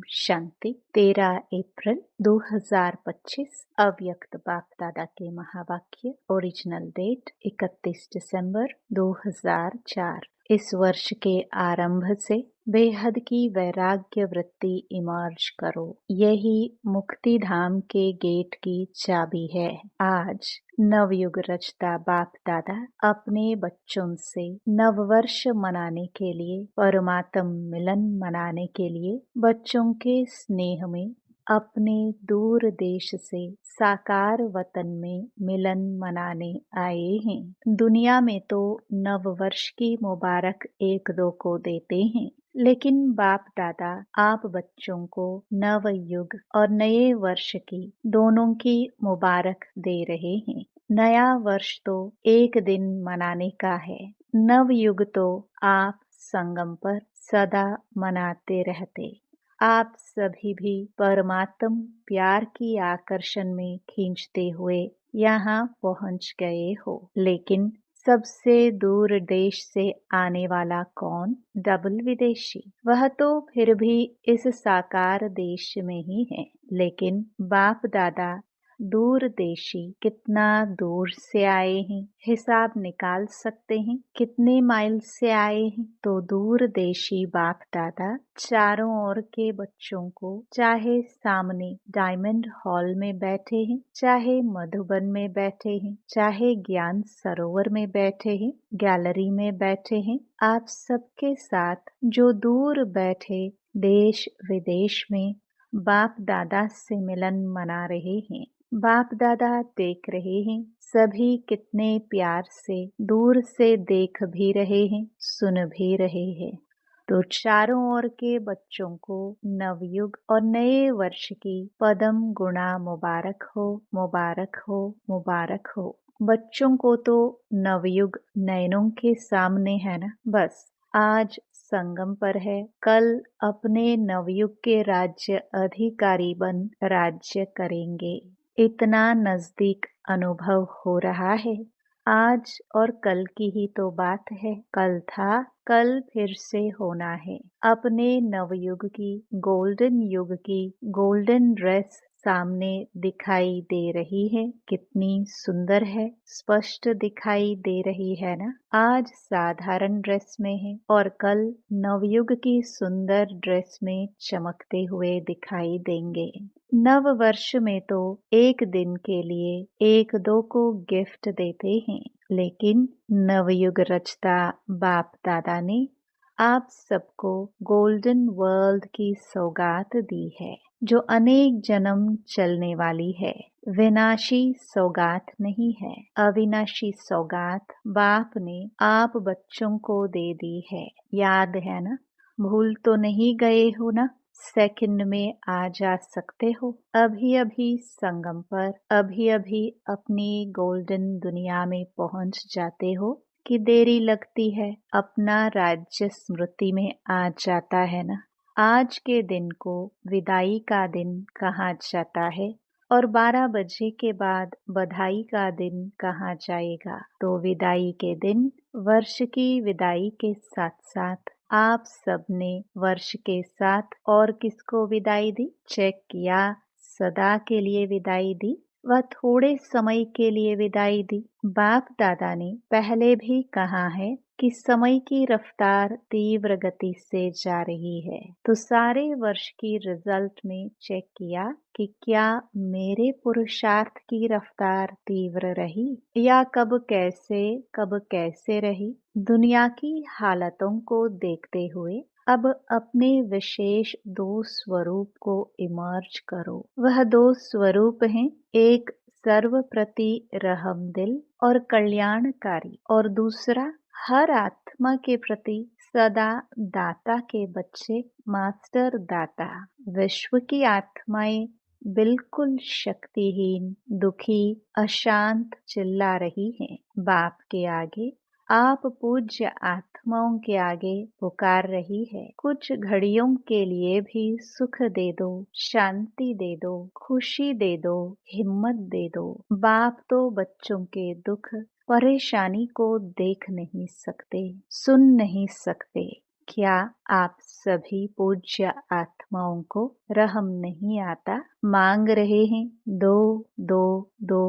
शांति। 13 अप्रैल 2025 अव्यक्त बाप दादा के महावाक्य। ओरिजिनल डेट 31 दिसंबर 2004। इस वर्ष के आरंभ से बेहद की वैराग्य वृत्ति इमर्ज करो, यही मुक्ति धाम के गेट की चाबी है। आज नवयुग रचता बाप दादा अपने बच्चों से नववर्ष मनाने के लिए, परमात्म मिलन मनाने के लिए बच्चों के स्नेह में अपने दूर देश से साकार वतन में मिलन मनाने आए हैं। दुनिया में तो नववर्ष की मुबारक एक दो को देते हैं, लेकिन बाप दादा आप बच्चों को नव युग और नए वर्ष की दोनों की मुबारक दे रहे हैं। नया वर्ष तो एक दिन मनाने का है, नव युग तो आप संगम पर सदा मनाते रहते। आप सभी भी परमात्म प्यार की आकर्षण में खींचते हुए यहाँ पहुँच गए हो, लेकिन सबसे दूर देश से आने वाला कौन? डबल विदेशी। वह तो फिर भी इस साकार देश में ही है, लेकिन बाप दादा दूर देशी कितना दूर से आए हैं, हिसाब निकाल सकते हैं कितने माइल से आए हैं। तो दूर देशी बाप दादा चारों ओर के बच्चों को, चाहे सामने डायमंड हॉल में बैठे हैं, चाहे मधुबन में बैठे हैं, चाहे ज्ञान सरोवर में बैठे हैं, गैलरी में बैठे हैं, आप सबके साथ जो दूर बैठे देश विदेश में बाप दादा से मिलन मना रहे हैं। बाप दादा देख रहे हैं सभी कितने प्यार से दूर से देख भी रहे हैं, सुन भी रहे हैं। तो चारों ओर के बच्चों को नवयुग और नए वर्ष की पदम गुणा मुबारक हो, मुबारक हो, मुबारक हो। बच्चों को तो नवयुग नयनों के सामने है ना, बस आज संगम पर है, कल अपने नवयुग के राज्य अधिकारी बन राज्य करेंगे। इतना नजदीक अनुभव हो रहा है। आज और कल की ही तो बात है, कल था, कल फिर से होना है। अपने नवयुग की, गोल्डन युग की गोल्डन ड्रेस सामने दिखाई दे रही है, कितनी सुंदर है, स्पष्ट दिखाई दे रही है ना। आज साधारण ड्रेस में है और कल नवयुग की सुंदर ड्रेस में चमकते हुए दिखाई देंगे। नव वर्ष में तो एक दिन के लिए एक दो को गिफ्ट देते हैं, लेकिन नवयुग रचता बाप दादा ने आप सबको गोल्डन वर्ल्ड की सौगात दी है, जो अनेक जन्म चलने वाली है। विनाशी सौगात नहीं है, अविनाशी सौगात बाप ने आप बच्चों को दे दी है। याद है ना? भूल तो नहीं गए हो ना? सेकंड में आ जा सकते हो, अभी अभी संगम पर, अभी अभी अपनी गोल्डन दुनिया में पहुंच जाते हो कि देरी लगती है? अपना राज्य स्मृति में आ जाता है ना। आज के दिन को विदाई का दिन कहा जाता है और 12 बजे के बाद बधाई का दिन कहा जाएगा। तो विदाई के दिन, वर्ष की विदाई के साथ साथ आप सबने वर्ष के साथ और किसको विदाई दी? चेक किया? सदा के लिए विदाई दी, वह थोड़े समय के लिए विदाई दी। बाप दादा ने पहले भी कहा है कि समय की रफ्तार तीव्र गति से जा रही है। तो सारे वर्ष की रिजल्ट में चेक किया कि क्या मेरे पुरुषार्थ की रफ्तार तीव्र रही या कब कैसे रही। दुनिया की हालतों को देखते हुए अब अपने विशेष दो स्वरूप को इमर्ज करो। वह दो स्वरूप हैं, एक सर्वप्रति रहमदिल और कल्याणकारी, और दूसरा हर आत्मा के प्रति सदा दाता के बच्चे, मास्टर दाता। विश्व की आत्माएं बिल्कुल शक्तिहीन, दुखी, अशांत चिल्ला रही हैं। बाप के आगे, आप पूज्य आत्माओं के आगे पुकार रही है, कुछ घड़ियों के लिए भी सुख दे दो, शांति दे दो, खुशी दे दो, हिम्मत दे दो। बाप तो बच्चों के दुख परेशानी को देख नहीं सकते, सुन नहीं सकते, क्या आप सभी पूज्य आत्माओं को रहम नहीं आता? मांग रहे हैं दो दो दो,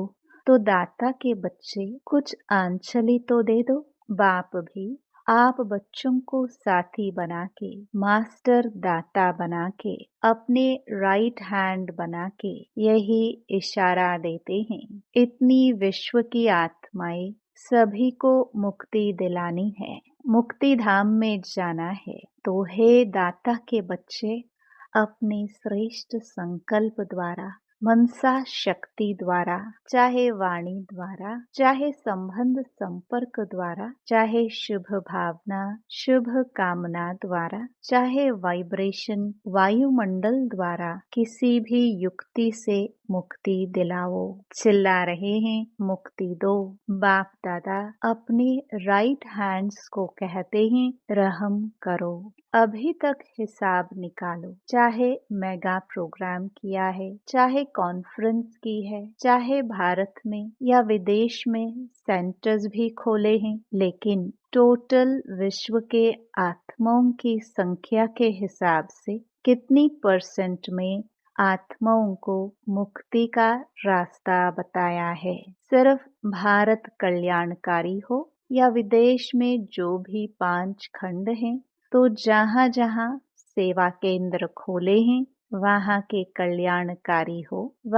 तो दाता के बच्चे कुछ आंचली तो दे दो। बाप भी आप बच्चों को साथी बना के, मास्टर दाता बना के, अपने राइट हैंड बना के यही इशारा देते हैं। इतनी विश्व की आत्माएं सभी को मुक्ति दिलानी है, मुक्ति धाम में जाना है। तो हे दाता के बच्चे, अपने श्रेष्ठ संकल्प द्वारा, मनसा शक्ति द्वारा, चाहे वाणी द्वारा, चाहे संबंध संपर्क द्वारा, चाहे शुभ भावना शुभ कामना द्वारा, चाहे वाइब्रेशन वायुमंडल द्वारा, किसी भी युक्ति से मुक्ति दिलाओ। चिल्ला रहे हैं मुक्ति दो। बाप दादा अपने राइट हैंड्स को कहते हैं रहम करो। अभी तक हिसाब निकालो, चाहे मेगा प्रोग्राम किया है, चाहे कॉन्फ्रेंस की है, चाहे भारत में या विदेश में सेंटर्स भी खोले हैं, लेकिन टोटल विश्व के आत्माओं की संख्या के हिसाब से कितनी % में आत्माओं को मुक्ति का रास्ता बताया है? सिर्फ भारत कल्याणकारी हो या विदेश में जो भी 5 खंड हैं, तो जहाँ जहाँ सेवा केंद्र खोले हैं वहाँ के कल्याणकारी हो व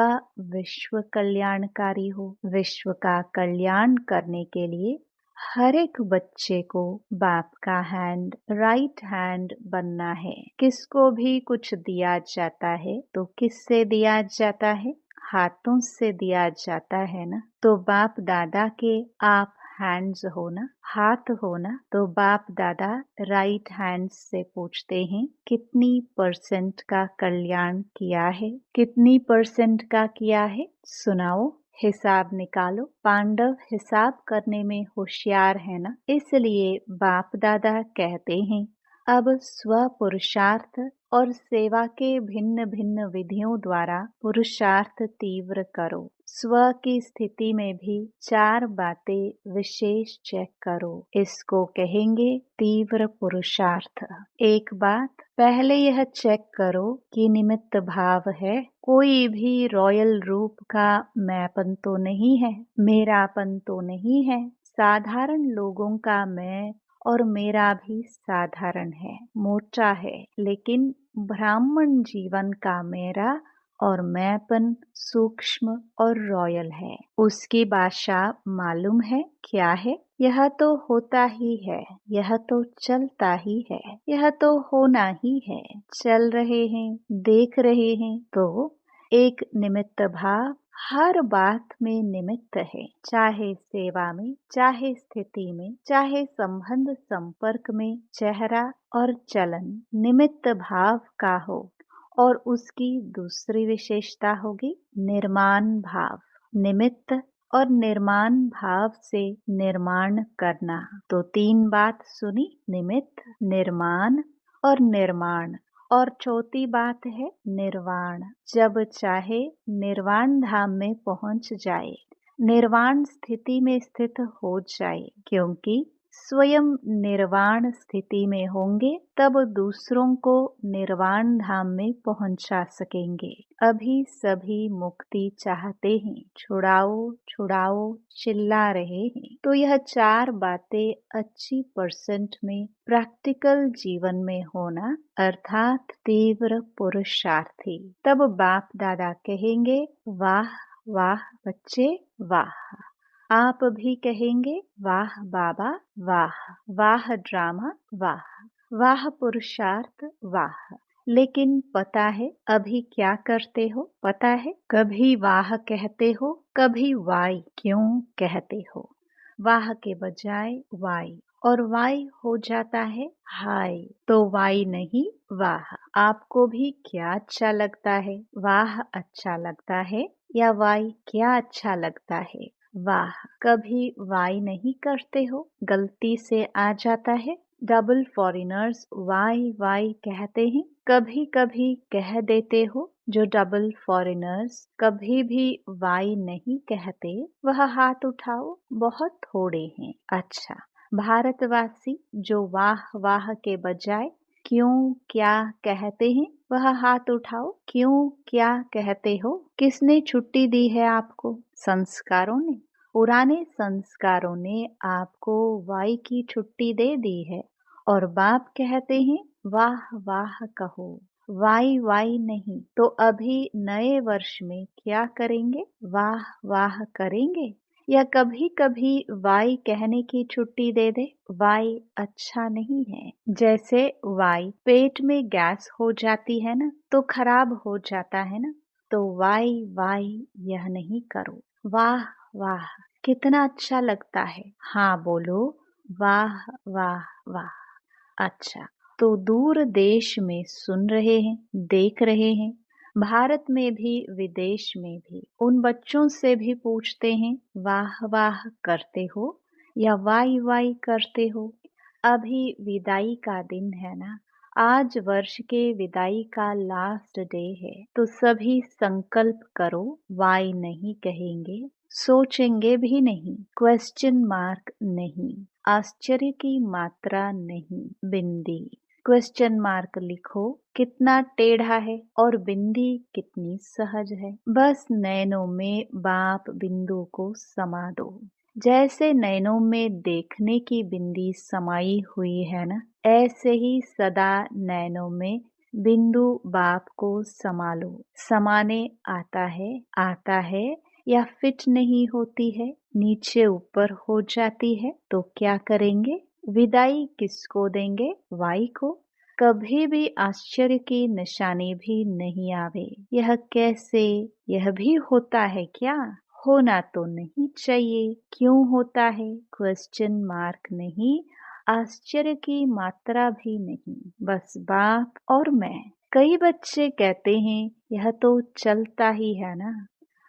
विश्व कल्याणकारी हो। विश्व का कल्याण करने के लिए हर एक बच्चे को बाप का हैंड, राइट हैंड बनना है। किसको भी कुछ दिया जाता है तो किससे दिया जाता है? हाथों से दिया जाता है ना। तो बाप दादा के आप हैंड्स हो ना, हाथ हो ना, तो बाप दादा राइट हैंड से पूछते हैं कितनी % का कल्याण किया है, कितनी % का किया है? सुनाओ, हिसाब निकालो। पांडव हिसाब करने में होशियार है ना, इसलिए बाप दादा कहते हैं अब स्व पुरुषार्थ और सेवा के भिन्न भिन्न विधियों द्वारा पुरुषार्थ तीव्र करो। स्व की स्थिति में भी 4 बातें विशेष चेक करो। इसको कहेंगे तीव्र पुरुषार्थ। एक बात, पहले यह चेक करो कि निमित्त भाव है। कोई भी रॉयल रूप का मैंपन तो नहीं है, मेरापन तो नहीं है। साधारण लोगों का मैं और मेरा भी साधारण है, मोटा है, लेकिन ब्राह्मण जीवन का मेरा और मैंपन सूक्ष्म और रॉयल है। उसकी भाषा मालूम है क्या है? यह तो होता ही है, यह तो चलता ही है, यह तो होना ही है। चल रहे हैं, देख रहे हैं, तो एक निमित्त भाव हर बात में निमित्त है, चाहे सेवा में, चाहे स्थिति में, चाहे संबंध संपर्क में। चेहरा और चलन निमित्त भाव का हो। और उसकी दूसरी विशेषता होगी निर्माण भाव। निमित्त और निर्माण भाव से निर्माण करना। तो 3 बात सुनी, निमित्त, निर्माण और निर्माण। और चौथी बात है निर्वाण। जब चाहे निर्वाण धाम में पहुंच जाए, निर्वाण स्थिति में स्थित हो जाए, क्योंकि स्वयं निर्वाण स्थिति में होंगे तब दूसरों को निर्वाण धाम में पहुंचा सकेंगे। अभी सभी मुक्ति चाहते हैं, छुड़ाओ छुड़ाओ चिल्ला रहे हैं। तो यह 4 बातें अच्छी % में प्रैक्टिकल जीवन में होना, अर्थात तीव्र पुरुषार्थी। तब बाप दादा कहेंगे वाह वाह बच्चे वाह। आप भी कहेंगे वाह बाबा वाह, वाह ड्रामा वाह, वाह पुरुषार्थ वाह। लेकिन पता है अभी क्या करते हो? पता है कभी वाह कहते हो, कभी वाई क्यों कहते हो? वाह के बजाय वाई, और वाई हो जाता है हाय। तो वाई नहीं वाह। आपको भी क्या अच्छा लगता है? वाह अच्छा लगता है या वाई? क्या अच्छा लगता है? वाह। कभी वाई नहीं करते हो? गलती से आ जाता है। डबल फॉरेनर्स वाई वाई कहते हैं, कभी कभी कह देते हो। जो डबल फॉरेनर्स कभी भी वाई नहीं कहते, वह हाथ उठाओ। बहुत थोड़े हैं। अच्छा, भारतवासी जो वाह वाह के बजाय क्यों क्या कहते हैं, वह हाथ उठाओ। क्यों क्या कहते हो? किसने छुट्टी दी है आपको? संस्कारों ने। पुराने संस्कारों ने आपको वाई की छुट्टी दे दी है और बाप कहते हैं वाह वाह कहो, वाई वाई नहीं। तो अभी नए वर्ष में क्या करेंगे? वाह वाह करेंगे या कभी कभी वाई कहने की छुट्टी दे दे? वाई अच्छा नहीं है। जैसे वाई पेट में गैस हो जाती है ना, तो खराब हो जाता है ना, तो वाई वाई यह नहीं करो। वाह वाह कितना अच्छा लगता है। हाँ बोलो, वाह वाह वाह। अच्छा, तो दूर देश में सुन रहे हैं, देख रहे हैं, भारत में भी विदेश में भी उन बच्चों से भी पूछते हैं वाह वाह करते हो या वाई वाई करते हो? अभी विदाई का दिन है ना, आज वर्ष के विदाई का लास्ट डे है, तो सभी संकल्प करो वाई नहीं कहेंगे, सोचेंगे भी नहीं, क्वेश्चन मार्क नहीं, आश्चर्य की मात्रा नहीं, बिंदी। क्वेश्चन मार्क लिखो कितना टेढ़ा है और बिंदी कितनी सहज है। बस नैनों में बाप बिंदु को समा दो। जैसे नैनों में देखने की बिंदी समाई हुई है ना, ऐसे ही सदा नैनों में बिंदु बाप को समा लो। समाने आता है या फिट नहीं होती है, नीचे ऊपर हो जाती है, तो क्या करेंगे? विदाई किसको देंगे? वाई को। कभी भी आश्चर्य की निशानी भी नहीं आवे। यह कैसे? यह भी होता है क्या? होना तो नहीं चाहिए। क्यों होता है? क्वेश्चन मार्क नहीं, आश्चर्य की मात्रा भी नहीं, बस बाप और मैं। कई बच्चे कहते हैं यह तो चलता ही है ना।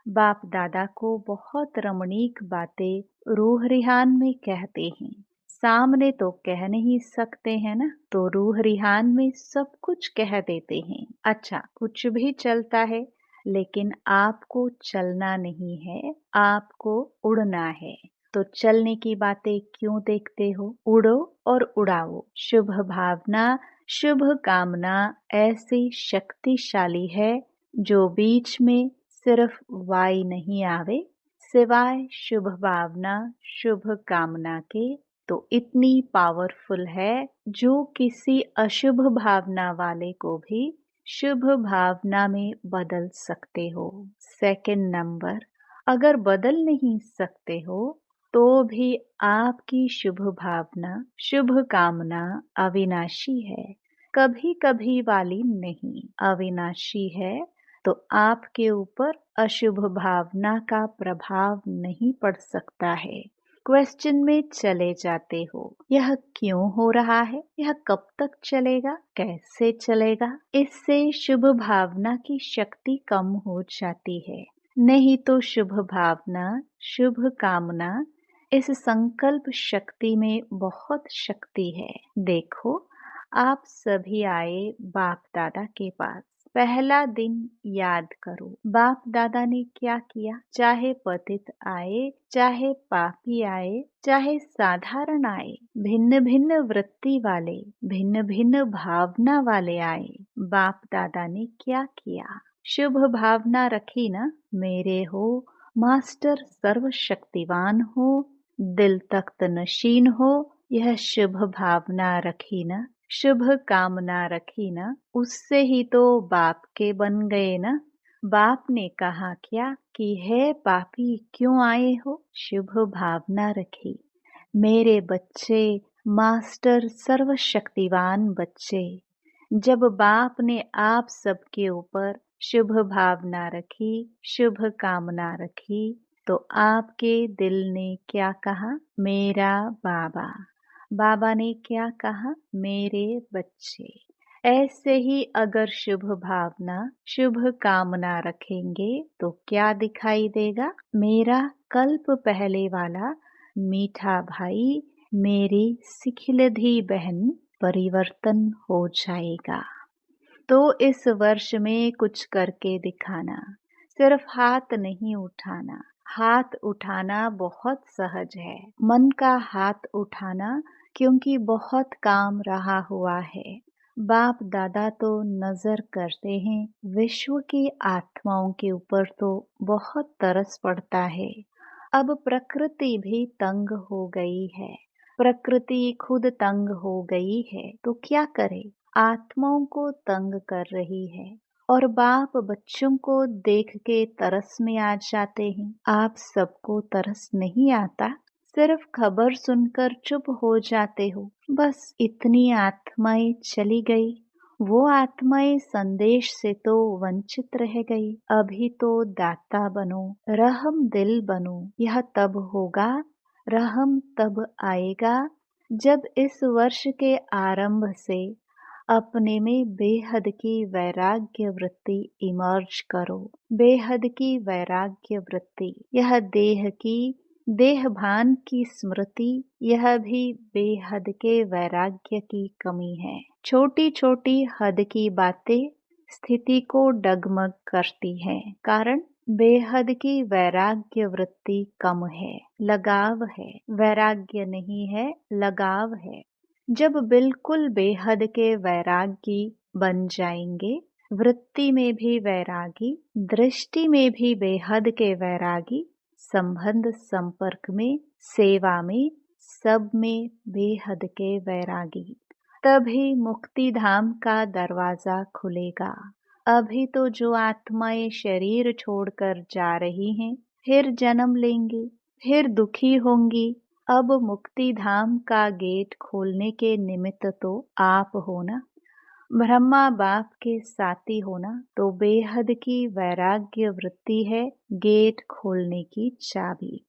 बाप दादा को बहुत रमणीक बातें रूह रिहान में कहते हैं, सामने तो कह नहीं सकते हैं ना, तो रूह रिहान में सब कुछ कह देते हैं। अच्छा, कुछ भी चलता है, लेकिन आपको चलना नहीं है, आपको उड़ना है। तो चलने की बातें क्यों देखते हो? उड़ो और उड़ाओ। शुभ भावना, शुभ कामना ऐसी शक्तिशाली है जो बीच में सिर्फ वाई नहीं आवे, सिवाय शुभ भावना शुभ कामना के, तो इतनी पावरफुल है जो किसी अशुभ भावना वाले को भी शुभ भावना में बदल सकते हो। सेकंड नंबर, अगर बदल नहीं सकते हो तो भी आपकी शुभ भावना शुभ कामना अविनाशी है, कभी कभी वाली नहीं, अविनाशी है। तो आपके ऊपर अशुभ भावना का प्रभाव नहीं पड़ सकता है। क्वेश्चन में चले जाते हो, यह क्यों हो रहा है? यह कब तक चलेगा? कैसे चलेगा? इससे शुभ भावना की शक्ति कम हो जाती है। नहीं तो शुभ भावना शुभ कामना इस संकल्प शक्ति में बहुत शक्ति है। देखो, आप सभी आए बाप दादा के पास। पहला दिन याद करो, बाप दादा ने क्या किया। चाहे पतित आए, चाहे पापी आए, चाहे साधारण आए, भिन्न भिन्न वृत्ति वाले, भिन्न भिन्न भावना वाले आए, बाप दादा ने क्या किया? शुभ भावना रखी ना, मेरे हो मास्टर सर्वशक्तिवान हो, दिल तख्त नशीन हो, यह शुभ भावना रखी ना, शुभ कामना रखी ना, उससे ही तो बाप के बन गए ना। बाप ने कहा क्या कि हे पापी क्यों आए हो? शुभ भावना रखी। मेरे बच्चे, मास्टर सर्वशक्तिवान बच्चे, जब बाप ने आप सबके ऊपर शुभ भावना रखी, शुभ कामना रखी, तो आपके दिल ने क्या कहा? मेरा बाबा। बाबा ने क्या कहा? मेरे बच्चे। ऐसे ही अगर शुभ भावना शुभ कामना रखेंगे तो क्या दिखाई देगा? मेरा कल्प पहले वाला मीठा भाई, मेरी सिखिलधी बहन परिवर्तन हो जाएगा। तो इस वर्ष में कुछ करके दिखाना, सिर्फ हाथ नहीं उठाना, हाथ उठाना बहुत सहज है, मन का हाथ उठाना, क्योंकि बहुत काम रहा हुआ है। बाप दादा तो नजर करते हैं, विश्व की आत्माओं के ऊपर तो बहुत तरस पड़ता है। अब प्रकृति भी तंग हो गई है, प्रकृति खुद तंग हो गई है तो क्या करे, आत्माओं को तंग कर रही है। और बाप बच्चों को देख के तरस में आ जाते हैं। आप सबको तरस नहीं आता, सिर्फ खबर सुनकर चुप हो जाते हो। बस इतनी आत्माएं चली गई, वो आत्माएं संदेश से तो वंचित रह गई। अभी तो दाता बनो, रहम दिल बनो, यह तब होगा, रहम तब आएगा जब इस वर्ष के आरंभ से अपने में बेहद की वैराग्य वृत्ति इमर्ज करो। बेहद की वैराग्य वृत्ति, यह देह की देहभान की स्मृति, यह भी बेहद के वैराग्य की कमी है। छोटी छोटी हद की बातें स्थिति को डगमग करती हैं, कारण बेहद की वैराग्य वृत्ति कम है, लगाव है। वैराग्य नहीं है, लगाव है। जब बिल्कुल बेहद के वैरागी बन जाएंगे, वृत्ति में भी वैरागी, दृष्टि में भी बेहद के वैरागी, संबंध संपर्क में, सेवा में, सब में बेहद के वैरागी, तभी मुक्ति धाम का दरवाजा खुलेगा। अभी तो जो आत्माएं शरीर छोड़कर जा रही हैं, फिर जन्म लेंगी, फिर दुखी होंगी। अब मुक्ति धाम का गेट खोलने के निमित्त तो आप हो ना, ब्रह्मा बाप के साथी होना, तो बेहद की वैराग्य वृत्ति है गेट खोलने की चाबी।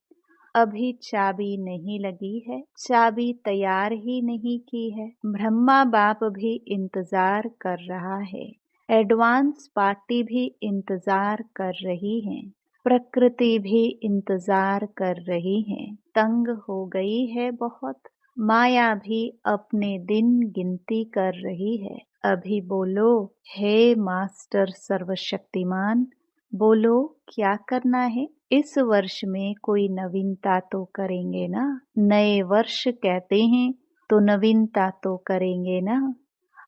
अभी चाबी नहीं लगी है, चाबी तैयार ही नहीं की है। ब्रह्मा बाप भी इंतजार कर रहा है, एडवांस पार्टी भी इंतजार कर रही है, प्रकृति भी इंतजार कर रही है। तंग हो गई है बहुत, माया भी अपने दिन गिनती कर रही है। अभी बोलो, हे मास्टर सर्वशक्तिमान, बोलो क्या करना है। इस वर्ष में कोई नवीनता तो करेंगे ना, नए वर्ष कहते हैं तो नवीनता तो करेंगे ना।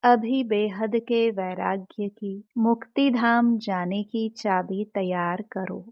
अभी बेहद के वैराग्य की, मुक्ति धाम जाने की चाबी तैयार करो।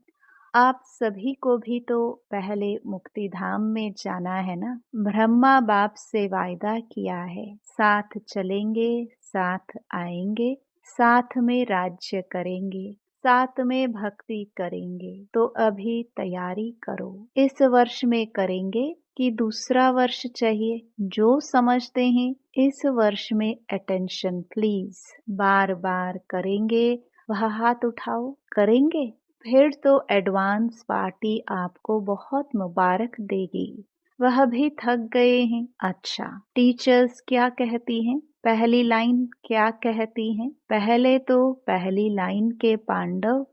आप सभी को भी तो पहले मुक्ति धाम में जाना है ना। ब्रह्मा बाप से वायदा किया है, साथ चलेंगे, साथ आएंगे, साथ में राज्य करेंगे, साथ में भक्ति करेंगे। तो अभी तैयारी करो। इस वर्ष में करेंगे कि दूसरा वर्ष चाहिए, जो समझते हैं इस वर्ष में अटेंशन प्लीज। बार बार करेंगे, वह हाथ उठाओ, करेंगे, फिर तो एडवांस पार्टी आपको बहुत मुबारक देगी। वह भी थक गए हैं। अच्छा, टीचर्स क्या कहती हैं, पहली लाइन क्या कहती हैं। पहले तो पहली लाइन के पांडव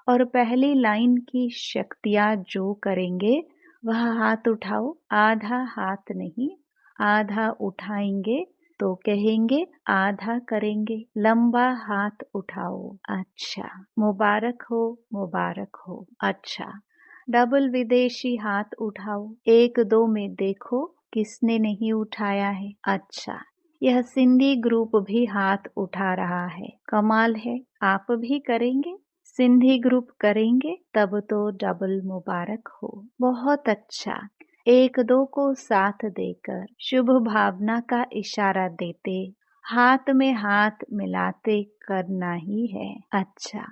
और पहली लाइन की शक्तियाँ जो करेंगे, वह हाथ उठाओ। आधा हाथ नहीं, आधा उठाएंगे तो कहेंगे आधा करेंगे, लंबा हाथ उठाओ। अच्छा, मुबारक हो, मुबारक हो। अच्छा, डबल विदेशी हाथ उठाओ। एक दो में देखो किसने नहीं उठाया है। अच्छा, यह सिंधी ग्रुप भी हाथ उठा रहा है, कमाल है। आप भी करेंगे, सिंधी ग्रुप करेंगे, तब तो डबल मुबारक हो। बहुत अच्छा। एक दो को साथ देकर शुभ भावना का इशारा देते, हाथ में हाथ मिलाते करना ही है। अच्छा,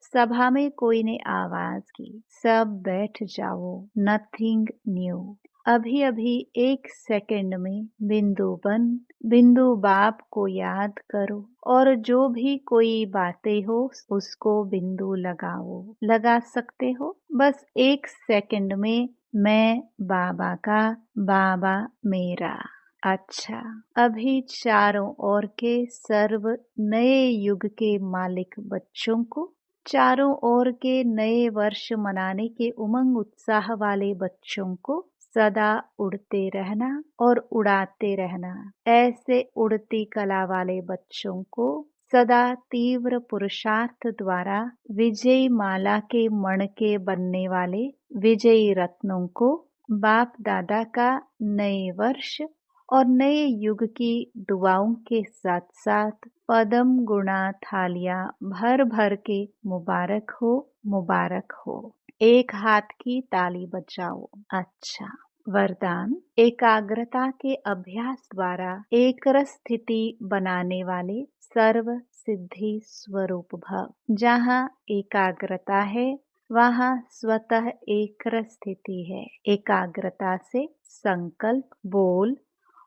सभा में कोई ने आवाज की, सब बैठ जाओ, नथिंग न्यू। अभी अभी एक सेकंड में बिंदु बन, बिंदु बाप को याद करो, और जो भी कोई बातें हो उसको बिंदु लगाओ, लगा सकते हो। बस एक सेकंड में मैं बाबा का, बाबा मेरा। अच्छा, अभी चारों ओर के सर्व नए युग के मालिक बच्चों को, चारों ओर के नए वर्ष मनाने के उमंग उत्साह वाले बच्चों को सदा उड़ते रहना और उड़ाते रहना। ऐसे उड़ती कला वाले बच्चों को सदा तीव्र पुरुषार्थ द्वारा विजयी माला के मणके बनने वाले विजयी रत्नों को बाप दादा का नए वर्ष और नए युग की दुआओं के साथ साथ पदम गुणा थालियां भर भर के मुबारक हो, मुबारक हो। एक हाथ की ताली बजाओ। अच्छा। वरदान। एकाग्रता के अभ्यास द्वारा एक रस स्थिति बनाने वाले सर्व सिद्धि स्वरूप भव। जहाँ एकाग्रता है वहाँ स्वतः एक रस स्थिति है। एकाग्रता से संकल्प, बोल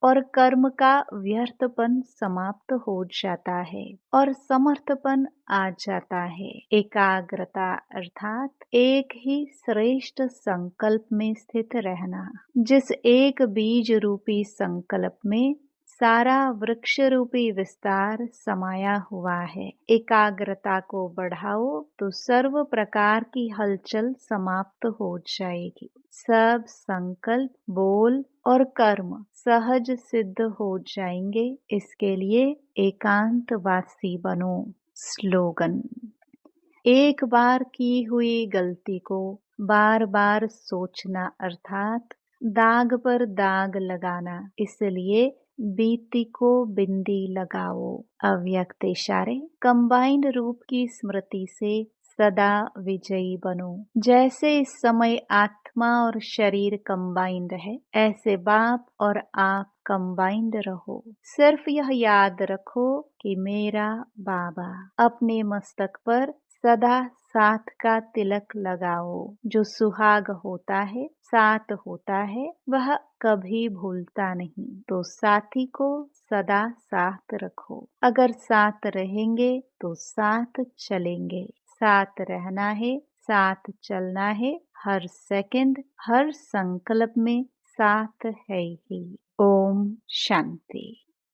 और कर्म का व्यर्थपन समाप्त हो जाता है और समर्थपन आ जाता है। एकाग्रता अर्थात एक ही श्रेष्ठ संकल्प में स्थित रहना। जिस एक बीज रूपी संकल्प में सारा वृक्ष रूपी विस्तार समाया हुआ है। एकाग्रता को बढ़ाओ तो सर्व प्रकार की हलचल समाप्त हो जाएगी। सब संकल्प, बोल और कर्म सहज सिद्ध हो जाएंगे। इसके लिए एकांतवासी बनो। स्लोगन। एक बार की हुई गलती को बार बार सोचना अर्थात दाग पर दाग लगाना। इसलिए बीती को बिंदी लगाओ। अव्यक्त इशारे। कंबाइंड रूप की स्मृति से सदा विजयी बनो। जैसे इस समय आत्मा और शरीर कंबाइंड है, ऐसे बाप और आप कंबाइंड रहो। सिर्फ यह याद रखो कि मेरा बाबा। अपने मस्तक पर सदा साथ का तिलक लगाओ। जो सुहाग होता है, साथ होता है, वह कभी भूलता नहीं। तो साथी को सदा साथ रखो। अगर साथ रहेंगे तो साथ चलेंगे। साथ रहना है, साथ चलना है। हर सेकंड, हर संकल्प में साथ है ही। ओम शांति।